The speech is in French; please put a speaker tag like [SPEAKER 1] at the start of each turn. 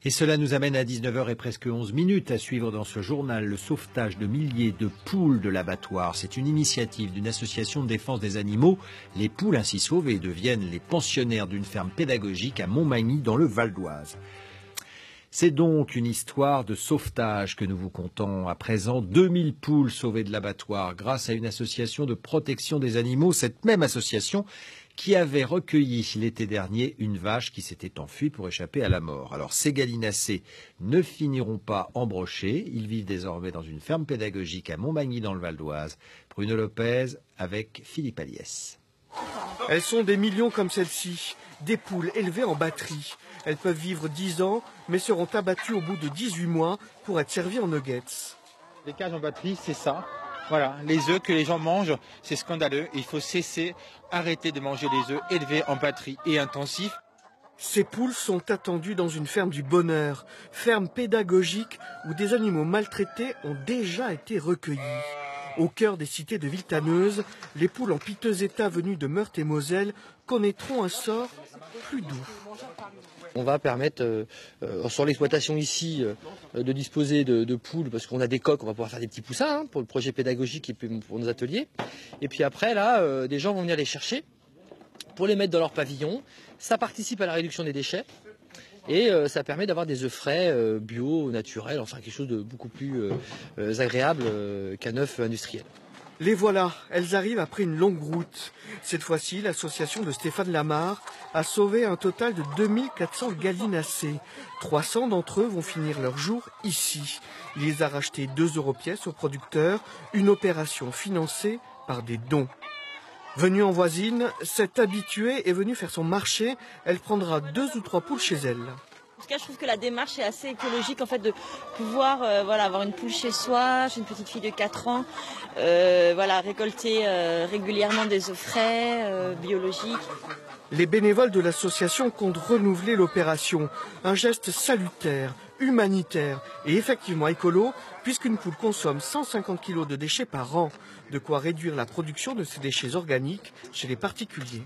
[SPEAKER 1] Et cela nous amène à 19h et presque 11 minutes à suivre dans ce journal le sauvetage de milliers de poules de l'abattoir. C'est une initiative d'une association de défense des animaux. Les poules ainsi sauvées deviennent les pensionnaires d'une ferme pédagogique à Montmagny dans le Val d'Oise. C'est donc une histoire de sauvetage que nous vous contons à présent. 2000 poules sauvées de l'abattoir grâce à une association de protection des animaux. Cette même association qui avait recueilli l'été dernier une vache qui s'était enfuie pour échapper à la mort. Alors ces gallinacés ne finiront pas embrochés. Ils vivent désormais dans une ferme pédagogique à Montmagny dans le Val d'Oise. Bruno Lopez avec Philippe Aliès.
[SPEAKER 2] Elles sont des millions comme celle-ci, des poules élevées en batterie. Elles peuvent vivre 10 ans, mais seront abattues au bout de 18 mois pour être servies en nuggets.
[SPEAKER 3] Les cages en batterie, c'est ça. Voilà, les œufs que les gens mangent, c'est scandaleux. Il faut arrêter de manger les œufs élevés en batterie et intensifs.
[SPEAKER 2] Ces poules sont attendues dans une ferme du bonheur, ferme pédagogique où des animaux maltraités ont déjà été recueillis. Au cœur des cités de Villetaneuse, les poules en piteux état venues de Meurthe et Moselle connaîtront un sort plus doux.
[SPEAKER 4] On va permettre, sur l'exploitation ici, de disposer de poules, parce qu'on a des coques, on va pouvoir faire des petits poussins pour le projet pédagogique et pour nos ateliers. Et puis après, là, des gens vont venir les chercher pour les mettre dans leur pavillon. Ça participe à la réduction des déchets et ça permet d'avoir des œufs frais, bio, naturels, enfin quelque chose de beaucoup plus agréable qu'un œuf industriel.
[SPEAKER 2] Les voilà, elles arrivent après une longue route. Cette fois-ci, l'association de Stéphane Lamarre a sauvé un total de 2400 gallinacés. 300 d'entre eux vont finir leur jour ici. Il les a rachetés 2 € pièce aux producteurs, une opération financée par des dons. Venue en voisine, cette habituée est venue faire son marché. Elle prendra 2 ou 3 poules chez elle.
[SPEAKER 5] En tout cas, je trouve que la démarche est assez écologique, en fait, de pouvoir avoir une poule chez soi. J'ai une petite fille de 4 ans, récolter régulièrement des œufs frais, biologiques.
[SPEAKER 2] Les bénévoles de l'association comptent renouveler l'opération. Un geste salutaire, humanitaire et effectivement écolo, puisqu'une poule consomme 150 kg de déchets par an. De quoi réduire la production de ces déchets organiques chez les particuliers.